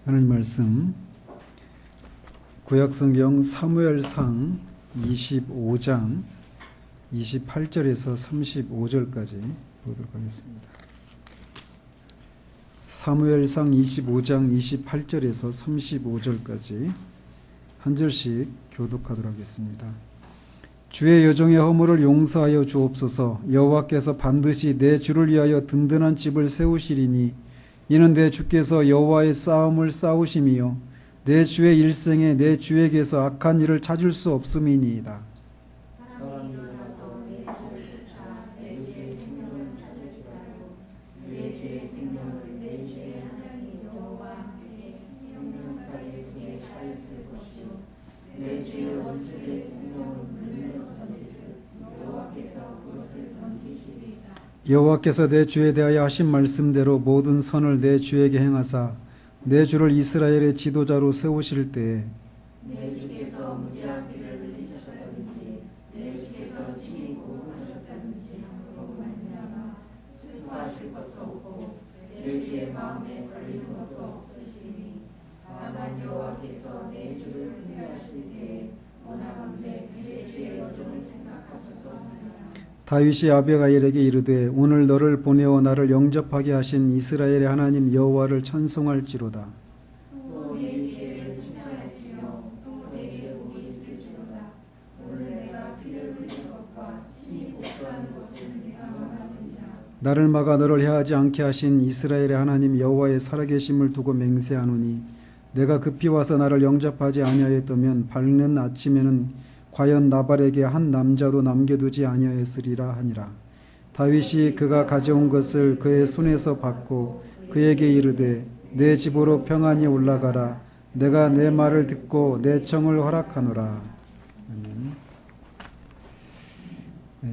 하나님 말씀 구약성경 사무엘상 25장 28절에서 35절까지 보도록 하겠습니다. 사무엘상 25장 28절에서 35절까지 한 절씩 교독하도록 하겠습니다. 주의 여종의 허물을 용서하여 주옵소서. 여호와께서 반드시 내 주를 위하여 든든한 집을 세우시리니 이는 내 주께서 여호와의 싸움을 싸우심이요 내 주의 일생에 내 주에게서 악한 일을 찾을 수 없음이니이다. 여호와께서 내 주에 대하여 하신 말씀대로 모든 선을 내 주에게 행하사 내 주를 이스라엘의 지도자로 세우실 때에 내 주께서 무지한 피를 흘리셨다든지 내 주께서 심히 고국하셨다든지 함으로 말미암아 슬퍼하실 것도 없고 내 주의 마음에 걸리는 것도 없으시니 다만 여호와께서 내 주를 인도하실 때에 원하건대 내 주의 여종을 생각하소서. 다윗이 아비가일에게 이르되 오늘 너를 보내어 나를 영접하게 하신 이스라엘의 하나님 여호와를 찬송할지로다. 또 내 지혜를 칭찬할지며 또 내게 복이 있을지로다. 오늘 내가 피를 흘린 것과 친히 복수하는 것을 내가 원하느니라. 나를 막아 너를 해하지 않게 하신 이스라엘의 하나님 여호와의 살아계심을 두고 맹세하노니 내가 급히 와서 나를 영접하지 아니하였다면 밝는 아침에는 과연 나발에게 한 남자도 남겨두지 아니하였으리라 하니라. 다윗이 그가 가져온 것을 그의 손에서 받고 그에게 이르되 내 집으로 평안히 올라가라. 내가 내 말을 듣고 내 청을 허락하노라. 아멘.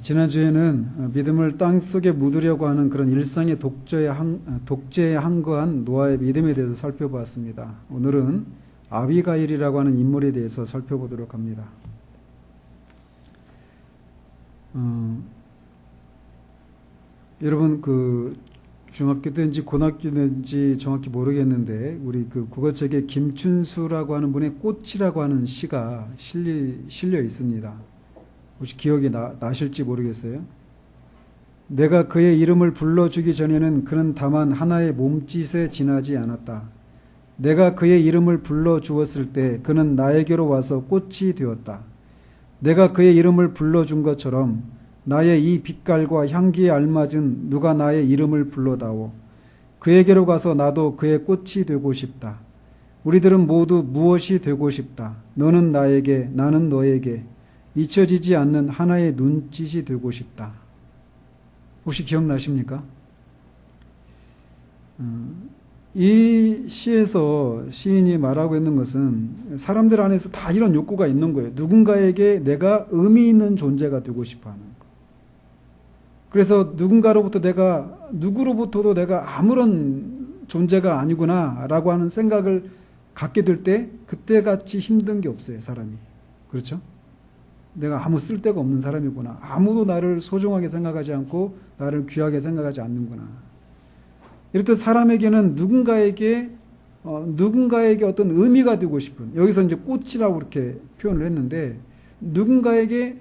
지난주에는 믿음을 땅속에 묻으려고 하는 그런 일상의 독재에 항거한 노아의 믿음에 대해서 살펴보았습니다. 오늘은 아비가일이라고 하는 인물에 대해서 살펴보도록 합니다. 여러분 중학교 때인지 고등학교 때인지 정확히 모르겠는데 우리 국어책에 김춘수라고 하는 분의 꽃이라고 하는 시가 실려 있습니다. 혹시 기억이 나실지 모르겠어요. 내가 그의 이름을 불러주기 전에는 그는 다만 하나의 몸짓에 지나지 않았다. 내가 그의 이름을 불러주었을 때 그는 나에게로 와서 꽃이 되었다. 내가 그의 이름을 불러준 것처럼 나의 이 빛깔과 향기에 알맞은 누가 나의 이름을 불러다오. 그에게로 가서 나도 그의 꽃이 되고 싶다. 우리들은 모두 무엇이 되고 싶다. 너는 나에게, 나는 너에게 잊혀지지 않는 하나의 눈짓이 되고 싶다. 혹시 기억나십니까? 이 시에서 시인이 말하고 있는 것은 사람들 안에서 다 이런 욕구가 있는 거예요. 누군가에게 내가 의미 있는 존재가 되고 싶어 하는 거. 그래서 누구로부터도 내가 아무런 존재가 아니구나 라고 하는 생각을 갖게 될 때 그때같이 힘든 게 없어요, 사람이. 그렇죠? 내가 아무 쓸데가 없는 사람이구나. 아무도 나를 소중하게 생각하지 않고 나를 귀하게 생각하지 않는구나. 이렇듯 사람에게는 누군가에게 어떤 의미가 되고 싶은, 여기서 이제 꽃이라고 이렇게 표현을 했는데, 누군가에게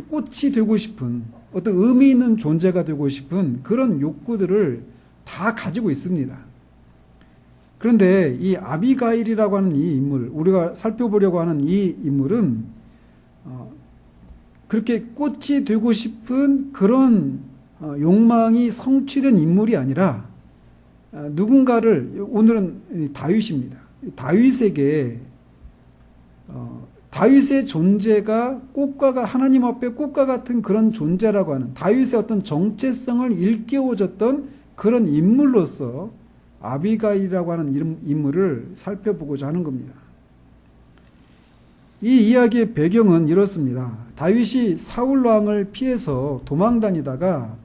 꽃이 되고 싶은, 어떤 의미 있는 존재가 되고 싶은 그런 욕구들을 다 가지고 있습니다. 그런데 이 아비가일이라고 하는 이 인물, 우리가 살펴보려고 하는 이 인물은 그렇게 꽃이 되고 싶은 그런 욕망이 성취된 인물이 아니라 누군가를, 오늘은 다윗입니다. 다윗의 존재가 하나님 앞에 꽃과 같은 그런 존재라고 하는 다윗의 어떤 정체성을 일깨워줬던 그런 인물로서 아비가일이라고 하는 인물을 살펴보고자 하는 겁니다. 이 이야기의 배경은 이렇습니다. 다윗이 사울 왕을 피해서 도망다니다가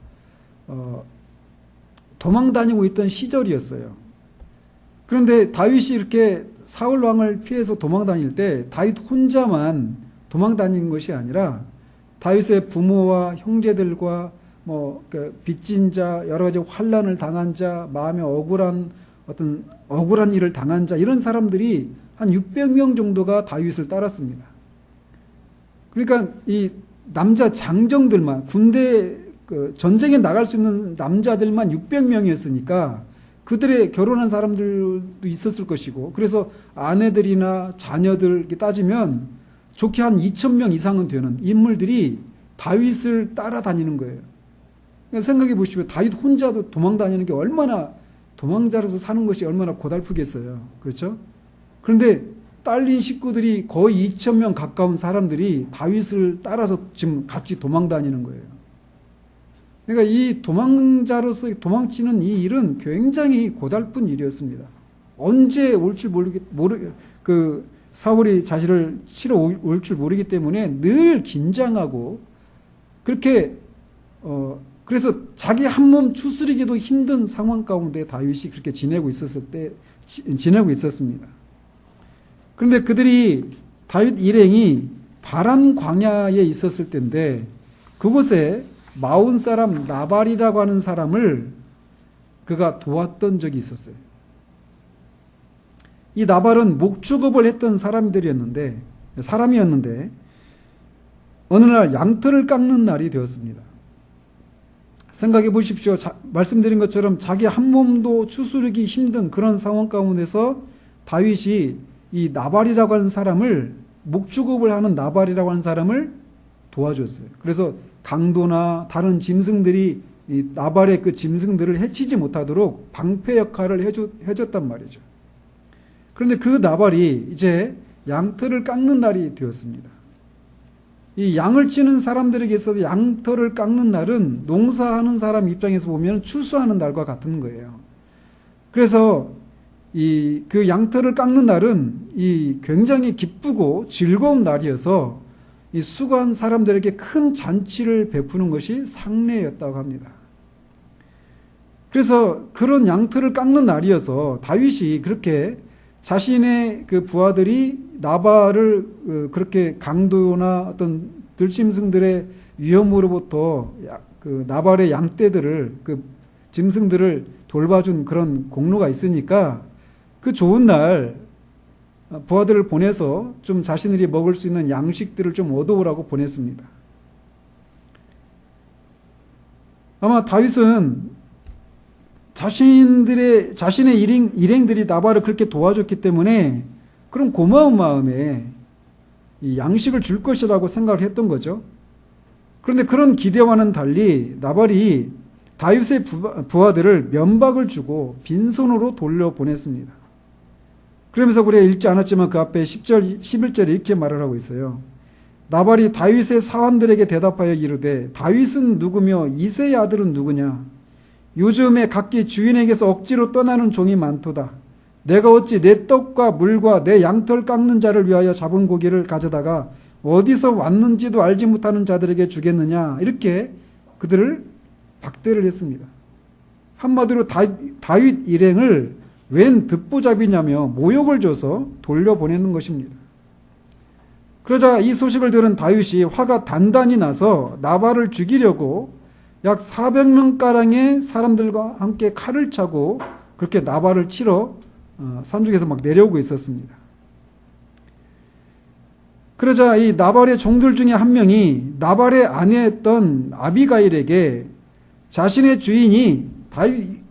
도망다니고 있던 시절이었어요. 그런데 다윗이 이렇게 사울 왕을 피해서 도망다닐 때 다윗 혼자만 도망다니는 것이 아니라 다윗의 부모와 형제들과 빚진 자, 여러 가지 환난을 당한 자, 마음에 억울한 어떤 억울한 일을 당한 자 이런 사람들이 한 600명 정도가 다윗을 따랐습니다. 그러니까 이 남자 장정들만 군대 전쟁에 나갈 수 있는 남자들만 600명이었으니까 그들의 결혼한 사람들도 있었을 것이고 그래서 아내들이나 자녀들 이렇게 따지면 좋게 한 2,000명 이상은 되는 인물들이 다윗을 따라다니는 거예요. 그러니까 생각해 보시면 다윗 혼자도 도망 다니는 게 얼마나 도망자로서 사는 것이 얼마나 고달프겠어요. 그렇죠? 그런데 딸린 식구들이 거의 2,000명 가까운 사람들이 다윗을 따라서 지금 같이 도망 다니는 거예요. 그러니까 이 도망자로서 도망치는 이 일은 굉장히 고달픈 일이었습니다. 언제 올줄 사울이 자신을 치러 올 줄 모르기 때문에 늘 긴장하고 그렇게 그래서 자기 한 몸 추스리기도 힘든 상황 가운데 다윗이 그렇게 지내고 있었습니다. 그런데 그들이 다윗 일행이 바란 광야에 있었을 때인데 그곳에 마온 사람 나발이라고 하는 사람을 그가 도왔던 적이 있었어요. 이 나발은 목축업을 했던 사람이었는데 어느 날 양털을 깎는 날이 되었습니다. 생각해 보십시오. 말씀드린 것처럼 자기 한 몸도 추스르기 힘든 그런 상황 가운데서 다윗이 이 나발이라고 하는 사람을 목축업을 하는 나발이라고 하는 사람을 도와줬어요. 그래서 강도나 다른 짐승들이 이 나발의 그 짐승들을 해치지 못하도록 방패 역할을 해줬단 말이죠. 그런데 그 나발이 이제 양털을 깎는 날이 되었습니다. 이 양을 치는 사람들에게 있어서 양털을 깎는 날은 농사하는 사람 입장에서 보면 추수하는 날과 같은 거예요. 그래서 그 양털을 깎는 날은 굉장히 기쁘고 즐거운 날이어서 이 수고한 사람들에게 큰 잔치를 베푸는 것이 상례였다고 합니다. 그래서 그런 양털을 깎는 날이어서 다윗이 그렇게 자신의 그 부하들이 나발을 그렇게 강도나 어떤 들짐승들의 위험으로부터 그 나발의 양떼들을 그 짐승들을 돌봐준 그런 공로가 있으니까 그 좋은 날 부하들을 보내서 좀 자신들이 먹을 수 있는 양식들을 좀 얻어오라고 보냈습니다. 아마 다윗은 자신의 일행들이 나발을 그렇게 도와줬기 때문에 그런 고마운 마음에 이 양식을 줄 것이라고 생각을 했던 거죠. 그런데 그런 기대와는 달리 나발이 다윗의 부하들을 면박을 주고 빈손으로 돌려보냈습니다. 그러면서 우리가 읽지 않았지만 그 앞에 10절, 11절에 이렇게 말을 하고 있어요. 나발이 다윗의 사환들에게 대답하여 이르되 다윗은 누구며 이새의 아들은 누구냐? 요즘에 각기 주인에게서 억지로 떠나는 종이 많도다. 내가 어찌 내 떡과 물과 내 양털 깎는 자를 위하여 잡은 고기를 가져다가 어디서 왔는지도 알지 못하는 자들에게 주겠느냐? 이렇게 그들을 박대를 했습니다. 한마디로 다윗 일행을 웬 듣보잡이냐며 모욕을 줘서 돌려보내는 것입니다. 그러자 이 소식을 들은 다윗이 화가 단단히 나서 나발을 죽이려고 약 400명가량의 사람들과 함께 칼을 차고 그렇게 나발을 치러 산중에서 막 내려오고 있었습니다. 그러자 이 나발의 종들 중에 한 명이 나발의 아내였던 아비가일에게 자신의 주인이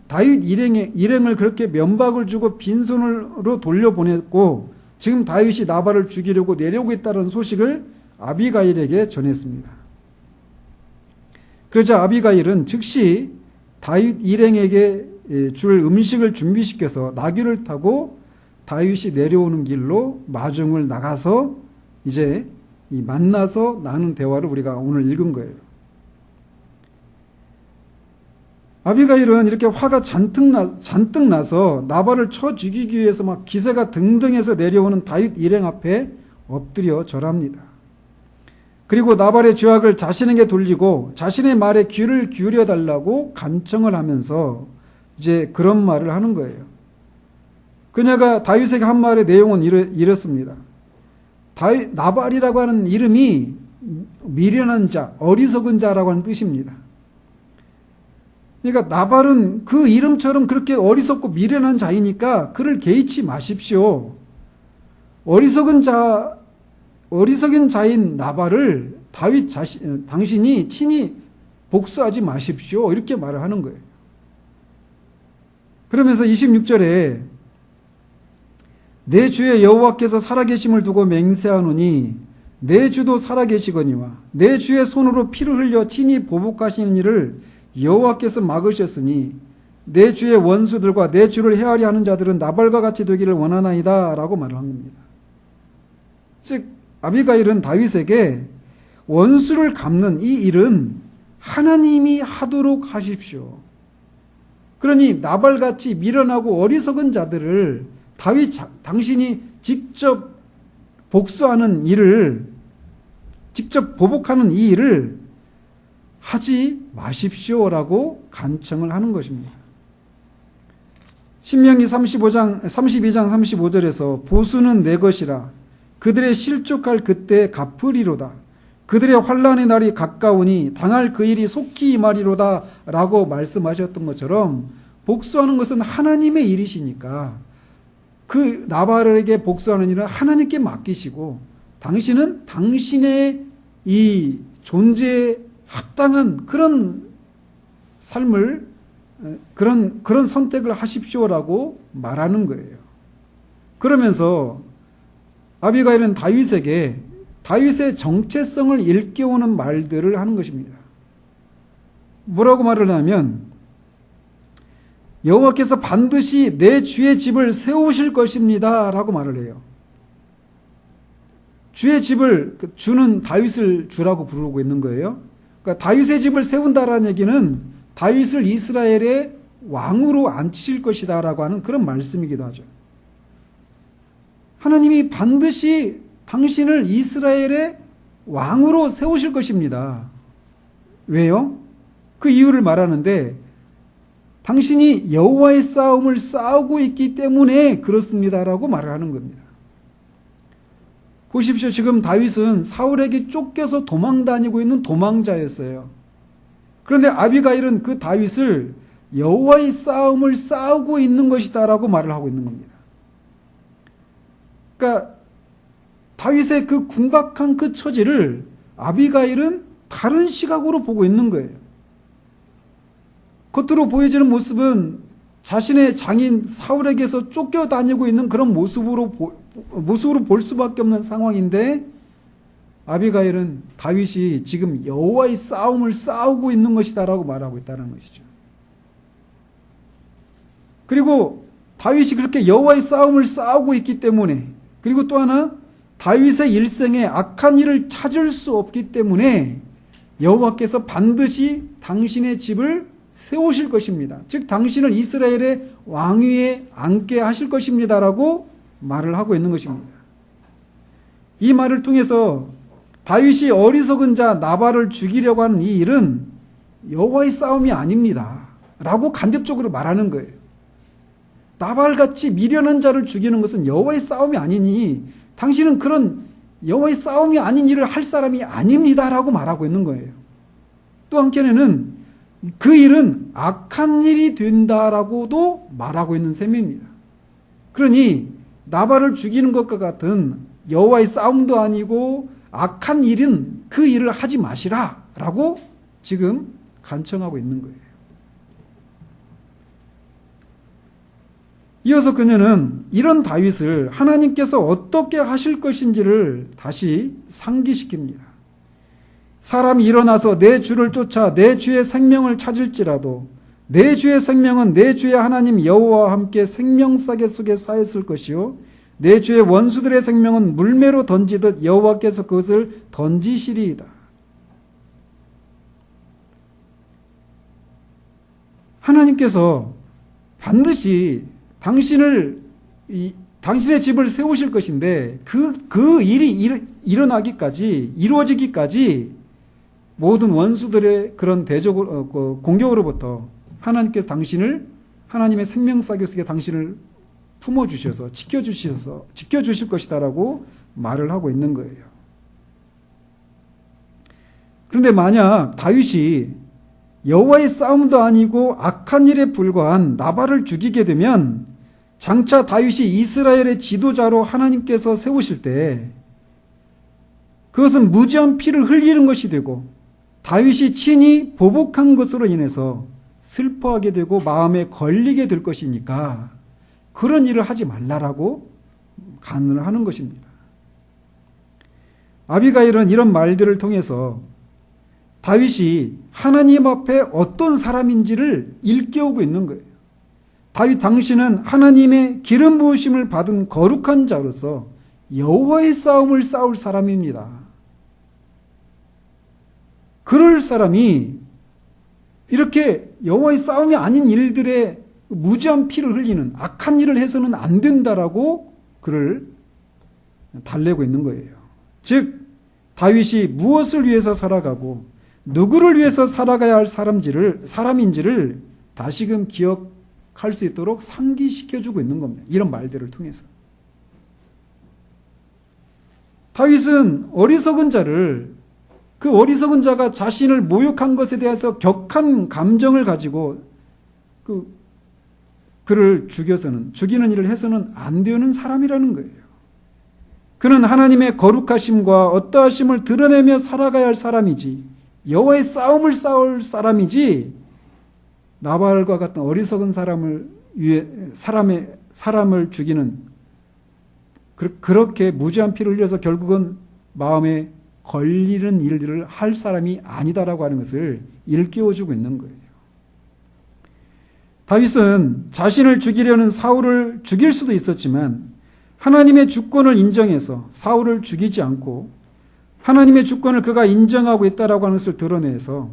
다윗 일행을 그렇게 면박을 주고 빈손으로 돌려보냈고 지금 다윗이 나발을 죽이려고 내려오고 있다는 소식을 아비가일에게 전했습니다. 그러자 아비가일은 즉시 다윗 일행에게 줄 음식을 준비시켜서 나귀를 타고 다윗이 내려오는 길로 마중을 나가서 이제 만나서 나눈 대화를 우리가 오늘 읽은 거예요. 아비가일은 이렇게 화가 잔뜩 나서 나발을 쳐 죽이기 위해서 막 기세가 등등해서 내려오는 다윗 일행 앞에 엎드려 절합니다. 그리고 나발의 죄악을 자신에게 돌리고 자신의 말에 귀를 기울여 달라고 간청을 하면서 이제 그런 말을 하는 거예요. 그녀가 다윗에게 한 말의 내용은 이렇습니다. 나발이라고 하는 이름이 미련한 자, 어리석은 자라고 하는 뜻입니다. 그러니까 나발은 그 이름처럼 그렇게 어리석고 미련한 자이니까 그를 개의치 마십시오. 어리석은 자인 나발을 당신이 친히 복수하지 마십시오. 이렇게 말을 하는 거예요. 그러면서 26절에 내 주의 여호와께서 살아계심을 두고 맹세하노니 내 주도 살아계시거니와 내 주의 손으로 피를 흘려 친히 보복하시는 일을 여호와께서 막으셨으니 내 주의 원수들과 내 주를 헤아리 하는 자들은 나발과 같이 되기를 원하나이다 라고 말을 한 겁니다. 즉 아비가일은 다윗에게 원수를 갚는 이 일은 하나님이 하도록 하십시오. 그러니 나발같이 미련하고 어리석은 자들을 당신이 직접 복수하는 일을, 직접 보복하는 이 일을 하지 마십시오라고 간청을 하는 것입니다. 신명기 32장 35절에서 보수는 내 것이라 그들의 실족할 그때 갚으리로다. 그들의 환난의 날이 가까우니 당할 그 일이 속히 임하리로다 라고 말씀하셨던 것처럼 복수하는 것은 하나님의 일이시니까 그 나발에게 복수하는 일은 하나님께 맡기시고 당신은 당신의 이 존재에 합당한 그런 삶을 그런 선택을 하십시오라고 말하는 거예요. 그러면서 아비가일은 다윗에게 다윗의 정체성을 일깨우는 말들을 하는 것입니다. 뭐라고 말을 하냐면 여호와께서 반드시 내 주의 집을 세우실 것입니다 라고 말을 해요. 주의 집을, 주는 다윗을 주라고 부르고 있는 거예요. 그러니까 다윗의 집을 세운다라는 얘기는 다윗을 이스라엘의 왕으로 앉히실 것이다 라고 하는 그런 말씀이기도 하죠. 하나님이 반드시 당신을 이스라엘의 왕으로 세우실 것입니다. 왜요? 그 이유를 말하는데 당신이 여호와의 싸움을 싸우고 있기 때문에 그렇습니다라고 말을 하는 겁니다. 보십시오. 지금 다윗은 사울에게 쫓겨서 도망다니고 있는 도망자였어요. 그런데 아비가일은 그 다윗을 여호와의 싸움을 싸우고 있는 것이다라고 말을 하고 있는 겁니다. 그러니까 다윗의 그 궁박한 그 처지를 아비가일은 다른 시각으로 보고 있는 거예요. 겉으로 보여지는 모습은 자신의 장인 사울에게서 쫓겨다니고 있는 그런 모습으로 볼 수밖에 없는 상황인데 아비가일은 다윗이 지금 여호와의 싸움을 싸우고 있는 것이다라고 말하고 있다는 것이죠. 그리고 다윗이 그렇게 여호와의 싸움을 싸우고 있기 때문에 그리고 또 하나 다윗의 일생에 악한 일을 찾을 수 없기 때문에 여호와께서 반드시 당신의 집을 세우실 것입니다. 즉 당신을 이스라엘의 왕위에 앉게 하실 것입니다라고 말을 하고 있는 것입니다. 이 말을 통해서 다윗이 어리석은 자 나발을 죽이려고 하는 이 일은 여호와의 싸움이 아닙니다 라고 간접적으로 말하는 거예요. 나발같이 미련한 자를 죽이는 것은 여호와의 싸움이 아니니 당신은 그런 여호와의 싸움이 아닌 일을 할 사람이 아닙니다라고 말하고 있는 거예요. 또 한편에는 그 일은 악한 일이 된다라고도 말하고 있는 셈입니다. 그러니 나발을 죽이는 것과 같은 여호와의 싸움도 아니고 악한 일은 그 일을 하지 마시라라고 지금 간청하고 있는 거예요. 이어서 그녀는 이런 다윗을 하나님께서 어떻게 하실 것인지를 다시 상기시킵니다. 사람이 일어나서 내 주를 쫓아 내 주의 생명을 찾을지라도 내 주의 생명은 내 주의 하나님 여호와와 함께 생명싸개 속에 쌓였을 것이요 내 주의 원수들의 생명은 물매로 던지듯 여호와께서 그것을 던지시리이다. 하나님께서 반드시 당신의 집을 세우실 것인데 그 일이 일어나기까지 이루어지기까지 모든 원수들의 그런 공격으로부터 하나님께서 당신을 하나님의 생명싸개 속에 당신을 품어주셔서 지켜주실 것이다라고 말을 하고 있는 거예요. 그런데 만약 다윗이 여호와의 싸움도 아니고 악한 일에 불과한 나발을 죽이게 되면 장차 다윗이 이스라엘의 지도자로 하나님께서 세우실 때 그것은 무지한 피를 흘리는 것이 되고 다윗이 친히 보복한 것으로 인해서 슬퍼하게 되고 마음에 걸리게 될 것이니까 그런 일을 하지 말라라고 간을 하는 것입니다. 아비가일은 이런 말들을 통해서 다윗이 하나님 앞에 어떤 사람인지를 일깨우고 있는 거예요. 다윗 당신은 하나님의 기름 부으심을 받은 거룩한 자로서 여호와의 싸움을 싸울 사람입니다. 그럴 사람이 이렇게 여호와의 싸움이 아닌 일들에 무지한 피를 흘리는 악한 일을 해서는 안 된다라고 그를 달래고 있는 거예요. 즉 다윗이 무엇을 위해서 살아가고 누구를 위해서 살아가야 할 사람인지를 다시금 기억할 수 있도록 상기시켜주고 있는 겁니다. 이런 말들을 통해서. 다윗은 어리석은 자를, 그 어리석은 자가 자신을 모욕한 것에 대해서 격한 감정을 가지고 그를 죽이는 일을 해서는 안 되는 사람이라는 거예요. 그는 하나님의 거룩하심과 어떠하심을 드러내며 살아가야 할 사람이지, 여호와의 싸움을 싸울 사람이지, 나발과 같은 어리석은 사람을 죽이는, 그렇게 무지한 피를 흘려서 결국은 마음에 걸리는 일들을 할 사람이 아니다라고 하는 것을 일깨워주고 있는 거예요. 다윗은 자신을 죽이려는 사울을 죽일 수도 있었지만 하나님의 주권을 인정해서 사울을 죽이지 않고 하나님의 주권을 그가 인정하고 있다라고 하는 것을 드러내서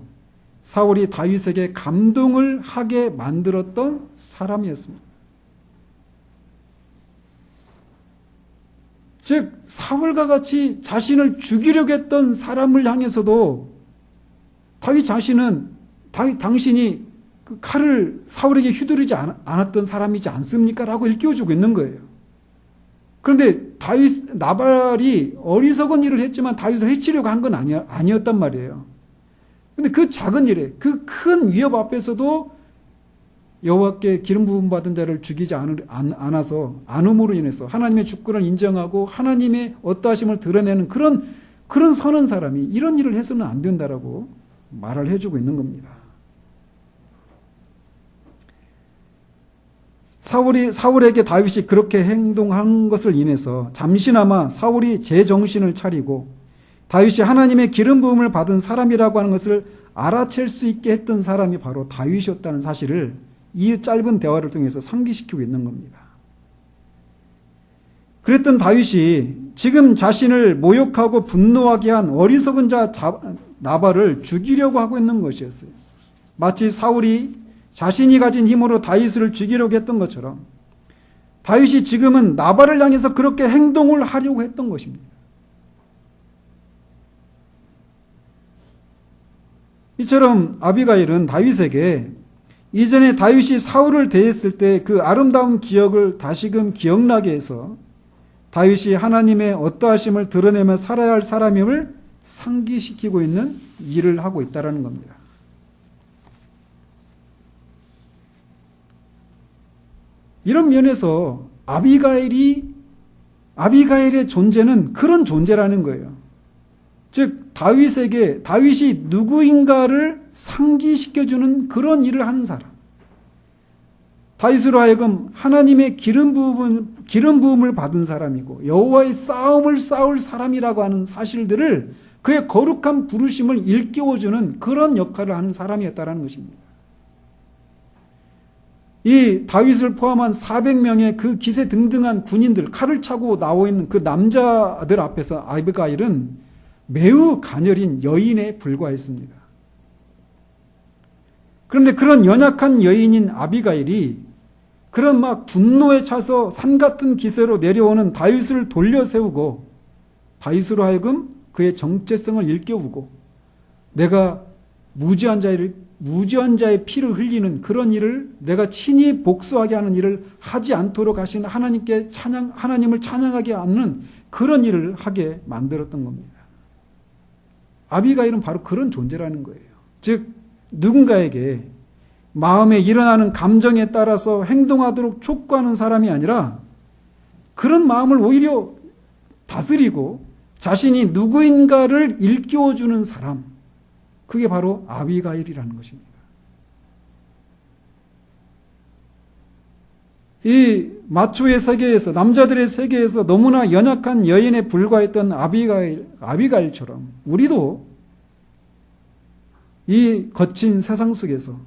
사울이 다윗에게 감동을 하게 만들었던 사람이었습니다. 즉 사울과 같이 자신을 죽이려고 했던 사람을 향해서도 다윗 자신은 당신이 그 칼을 사울에게 휘두르지 않았던 사람이지 않습니까? 라고 일깨워주고 있는 거예요. 그런데 나발이 어리석은 일을 했지만 다윗을 해치려고 한 건 아니었단 말이에요. 그런데 그 작은 일에, 그 큰 위협 앞에서도 여호와께 기름 부음 받은 자를 죽이지 않음으로 인해서 하나님의 주권을 인정하고 하나님의 어떠하심을 드러내는 그런 선한 사람이 이런 일을 해서는 안 된다라고 말을 해주고 있는 겁니다. 사울에게 다윗이 그렇게 행동한 것을 인해서 잠시나마 사울이 제정신을 차리고 다윗이 하나님의 기름 부음을 받은 사람이라고 하는 것을 알아챌 수 있게 했던 사람이 바로 다윗이었다는 사실을 이 짧은 대화를 통해서 상기시키고 있는 겁니다. 그랬던 다윗이 지금 자신을 모욕하고 분노하게 한 어리석은 자 나발을 죽이려고 하고 있는 것이었어요. 마치 사울이 자신이 가진 힘으로 다윗을 죽이려고 했던 것처럼 다윗이 지금은 나발을 향해서 그렇게 행동을 하려고 했던 것입니다. 이처럼 아비가일은 다윗에게 이전에 다윗이 사울을 대했을 때 그 아름다운 기억을 다시금 기억나게 해서 다윗이 하나님의 어떠하심을 드러내며 살아야 할 사람임을 상기시키고 있는 일을 하고 있다는 겁니다. 이런 면에서 아비가일의 존재는 그런 존재라는 거예요. 즉 다윗이 누구인가를 상기시켜주는 그런 일을 하는 사람. 다윗으로 하여금 하나님의 기름 부음을 받은 사람이고 여호와의 싸움을 싸울 사람이라고 하는 사실들을 그의 거룩한 부르심을 일깨워주는 그런 역할을 하는 사람이었다는 것입니다. 이 다윗을 포함한 400명의 그 기세등등한 군인들, 칼을 차고 나와 있는 그 남자들 앞에서 아비가일은 매우 가녀린 여인에 불과했습니다. 그런데 그런 연약한 여인인 아비가일이 그런 막 분노에 차서 산 같은 기세로 내려오는 다윗을 돌려세우고 다윗으로 하여금 그의 정체성을 일깨우고 내가 무지한 자의 피를 흘리는 그런 일을 내가 친히 복수하게 하는 일을 하지 않도록 하신 하나님을 찬양하게 하는 그런 일을 하게 만들었던 겁니다. 아비가일은 바로 그런 존재라는 거예요. 즉 누군가에게 마음에 일어나는 감정에 따라서 행동하도록 촉구하는 사람이 아니라 그런 마음을 오히려 다스리고 자신이 누구인가를 일깨워주는 사람, 그게 바로 아비가일이라는 것입니다. 이 마초의 세계에서, 남자들의 세계에서 너무나 연약한 여인에 불과했던 아비가일처럼 우리도 이 거친 세상 속에서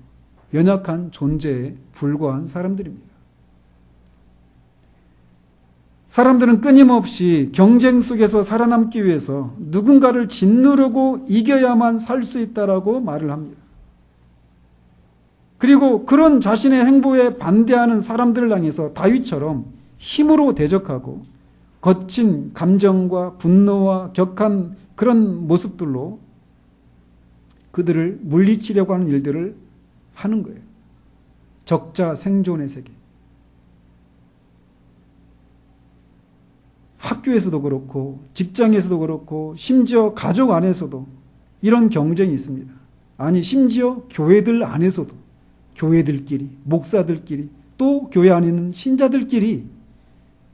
연약한 존재에 불과한 사람들입니다. 사람들은 끊임없이 경쟁 속에서 살아남기 위해서 누군가를 짓누르고 이겨야만 살 수 있다라고 말을 합니다. 그리고 그런 자신의 행보에 반대하는 사람들을 향해서 다윗처럼 힘으로 대적하고 거친 감정과 분노와 격한 그런 모습들로 그들을 물리치려고 하는 일들을 하는 거예요. 적자 생존의 세계. 학교에서도 그렇고 직장에서도 그렇고 심지어 가족 안에서도 이런 경쟁이 있습니다. 아니 심지어 교회들 안에서도 교회들끼리, 목사들끼리, 또 교회 안에 있는 신자들끼리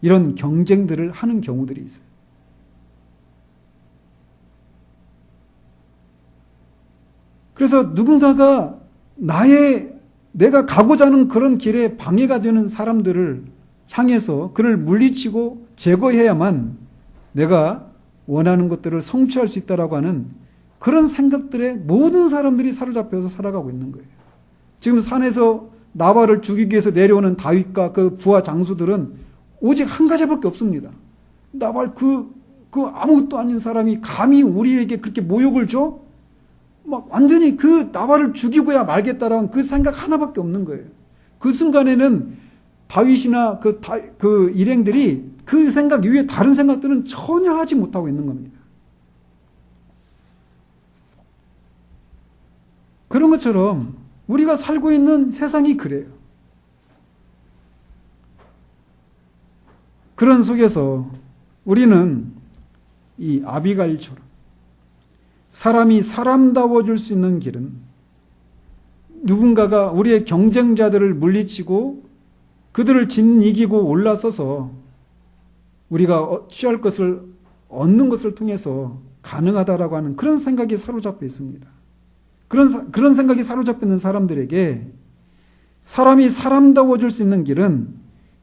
이런 경쟁들을 하는 경우들이 있어요. 그래서 누군가가 내가 가고자 하는 그런 길에 방해가 되는 사람들을 향해서 그를 물리치고 제거해야만 내가 원하는 것들을 성취할 수 있다라고 하는 그런 생각들에 모든 사람들이 사로잡혀서 살아가고 있는 거예요. 지금 산에서 나발을 죽이기 위해서 내려오는 다윗과 그 부하 장수들은 오직 한 가지밖에 없습니다. 나발 그 아무것도 아닌 사람이 감히 우리에게 그렇게 모욕을 줘? 막 완전히 그 나발을 죽이고야 말겠다라는 그 생각 하나밖에 없는 거예요. 그 순간에는 다윗이나 그 일행들이 그 생각 이외에 다른 생각들은 전혀 하지 못하고 있는 겁니다. 그런 것처럼 우리가 살고 있는 세상이 그래요. 그런 속에서 우리는 이 아비가일처럼 사람이 사람다워질 수 있는 길은 누군가가 우리의 경쟁자들을 물리치고 그들을 이기고 올라서서 우리가 취할 것을 얻는 것을 통해서 가능하다라고 하는 그런 생각이 사로잡혀 있습니다. 그런 생각이 사로잡혀 있는 사람들에게 사람이 사람다워질 수 있는 길은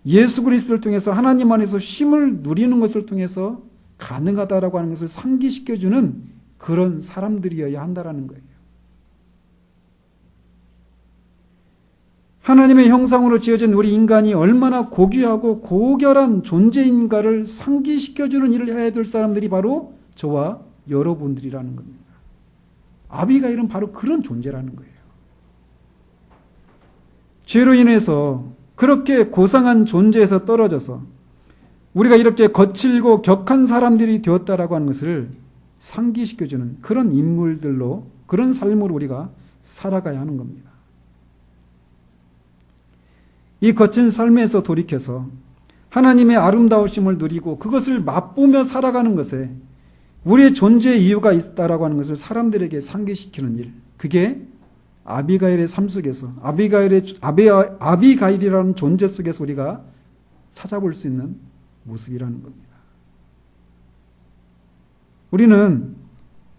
예수 그리스도를 통해서 하나님 안에서 쉼을 누리는 것을 통해서 가능하다라고 하는 것을 상기시켜주는 그런 사람들이어야 한다라는 거예요. 하나님의 형상으로 지어진 우리 인간이 얼마나 고귀하고 고결한 존재인가를 상기시켜주는 일을 해야 될 사람들이 바로 저와 여러분들이라는 겁니다. 아비가일은 바로 그런 존재라는 거예요. 죄로 인해서 그렇게 고상한 존재에서 떨어져서 우리가 이렇게 거칠고 격한 사람들이 되었다라고 하는 것을 상기시켜주는 그런 인물들로, 그런 삶으로 우리가 살아가야 하는 겁니다. 이 거친 삶에서 돌이켜서 하나님의 아름다우심을 누리고 그것을 맛보며 살아가는 것에 우리의 존재의 이유가 있다라고 하는 것을 사람들에게 상기시키는 일, 그게 아비가일의 삶 속에서 아비가일이라는 존재 속에서 우리가 찾아볼 수 있는 모습이라는 겁니다. 우리는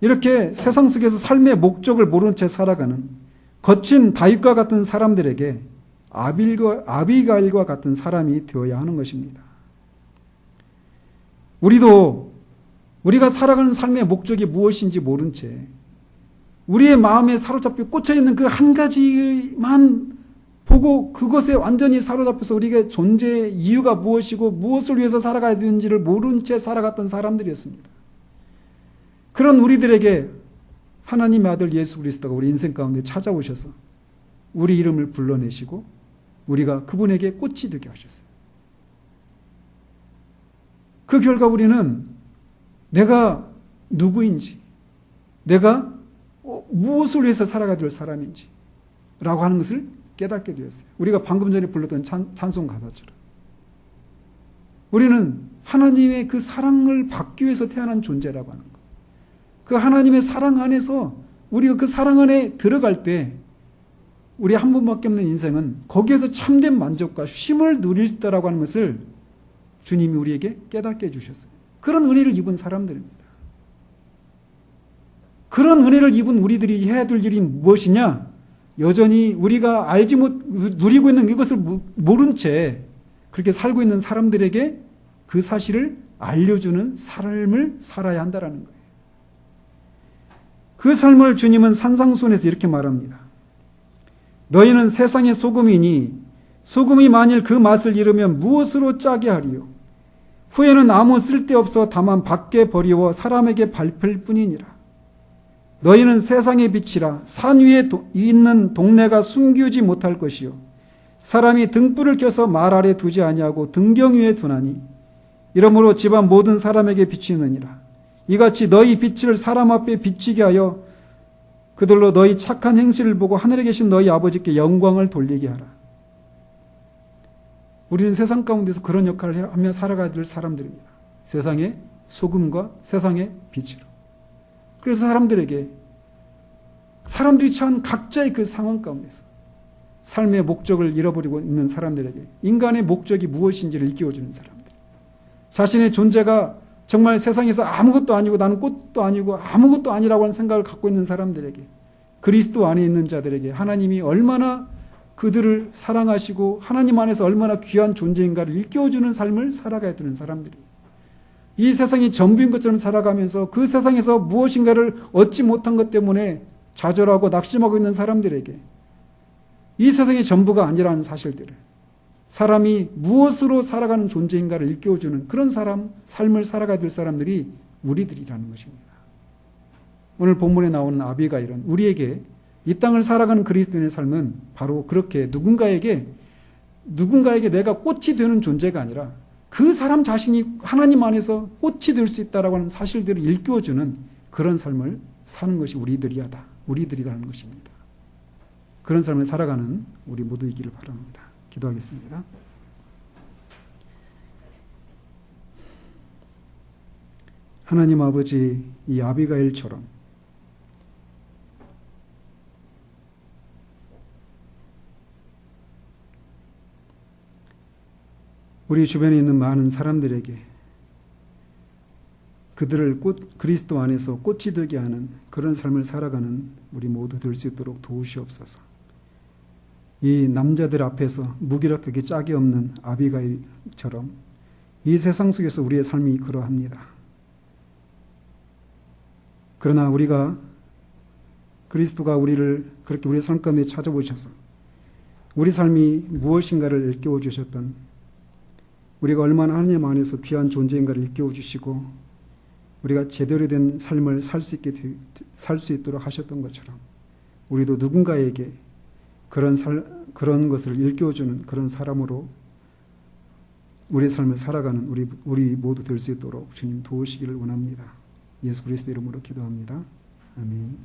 이렇게 세상 속에서 삶의 목적을 모른 채 살아가는 거친 다윗과 같은 사람들에게 아비가일과 같은 사람이 되어야 하는 것입니다. 우리가 살아가는 삶의 목적이 무엇인지 모른 채 우리의 마음에 사로잡혀 꽂혀있는 그 한 가지만 보고 그것에 완전히 사로잡혀서 우리가 존재의 이유가 무엇이고 무엇을 위해서 살아가야 되는지를 모른 채 살아갔던 사람들이었습니다. 그런 우리들에게 하나님의 아들 예수 그리스도가 우리 인생 가운데 찾아오셔서 우리 이름을 불러내시고 우리가 그분에게 꽃이 되게 하셨어요. 그 결과 우리는 내가 누구인지, 내가 무엇을 위해서 살아가야 될 사람인지 라고 하는 것을 깨닫게 되었어요. 우리가 방금 전에 불렀던 찬송 가사처럼 우리는 하나님의 그 사랑을 받기 위해서 태어난 존재라고 하는 것, 그 하나님의 사랑 안에서 우리가 그 사랑 안에 들어갈 때 우리 한 번밖에 없는 인생은 거기에서 참된 만족과 쉼을 누릴 수 있다라고 하는 것을 주님이 우리에게 깨닫게 해주셨어요. 그런 은혜를 입은 사람들입니다. 그런 은혜를 입은 우리들이 해야 될 일이 무엇이냐? 여전히 우리가 알지 못, 누리고 있는 이것을 모른 채 그렇게 살고 있는 사람들에게 그 사실을 알려주는 삶을 살아야 한다는 거예요. 그 삶을 주님은 산상수훈에서 이렇게 말합니다. 너희는 세상의 소금이니 소금이 만일 그 맛을 잃으면 무엇으로 짜게 하리요? 후에는 아무 쓸데없어 다만 밖에 버리워 사람에게 밟힐 뿐이니라. 너희는 세상의 빛이라. 산 위에 있는 동네가 숨기지 못할 것이요 사람이 등불을 켜서 말 아래 두지 아니하고 등경 위에 두나니 이러므로 집안 모든 사람에게 비치느니라. 이같이 너희 빛을 사람 앞에 비치게 하여 그들로 너희 착한 행실을 보고 하늘에 계신 너희 아버지께 영광을 돌리게 하라. 우리는 세상 가운데서 그런 역할을 하며 살아가야 될 사람들입니다. 세상의 소금과 세상의 빛으로. 그래서 사람들이 처한 각자의 그 상황 가운데서 삶의 목적을 잃어버리고 있는 사람들에게 인간의 목적이 무엇인지를 일깨워주는 사람들. 자신의 존재가 정말 세상에서 아무것도 아니고 나는 꽃도 아니고 아무것도 아니라고 하는 생각을 갖고 있는 사람들에게 그리스도 안에 있는 자들에게 하나님이 얼마나 그들을 사랑하시고 하나님 안에서 얼마나 귀한 존재인가를 일깨워주는 삶을 살아가야 되는 사람들이에요. 이 세상이 전부인 것처럼 살아가면서 그 세상에서 무엇인가를 얻지 못한 것 때문에 좌절하고 낙심하고 있는 사람들에게 이 세상이 전부가 아니라는 사실들을 사람이 무엇으로 살아가는 존재인가를 일깨워주는 그런 삶을 살아가야 될 사람들이 우리들이라는 것입니다. 오늘 본문에 나오는 아비가일은 우리에게 이 땅을 살아가는 그리스도인의 삶은 바로 그렇게 누군가에게 내가 꽃이 되는 존재가 아니라 그 사람 자신이 하나님 안에서 꽃이 될 수 있다라고 하는 사실들을 일깨워주는 그런 삶을 사는 것이 우리들이라는 것입니다. 그런 삶을 살아가는 우리 모두이기를 바랍니다. 기도하겠습니다. 하나님 아버지, 이 아비가일처럼 우리 주변에 있는 많은 사람들에게 그들을 그리스도 안에서 꽃이 되게 하는 그런 삶을 살아가는 우리 모두 될 수 있도록 도우시옵소서. 이 남자들 앞에서 무기력하게 짝이 없는 아비가일처럼 이 세상 속에서 우리의 삶이 그러합니다. 그러나 그리스도가 우리를 그렇게 우리의 삶 가운데 찾아보셔서 우리 삶이 무엇인가를 일깨워 주셨던 우리가 얼마나 하나님 안에서 귀한 존재인가를 일깨워 주시고 우리가 제대로 된 삶을 살 수 있도록 하셨던 것처럼 우리도 누군가에게 그런 것을 일깨워주는 그런 사람으로 우리의 삶을 살아가는 우리 모두 될 수 있도록 주님 도우시기를 원합니다. 예수 그리스도 이름으로 기도합니다. 아멘.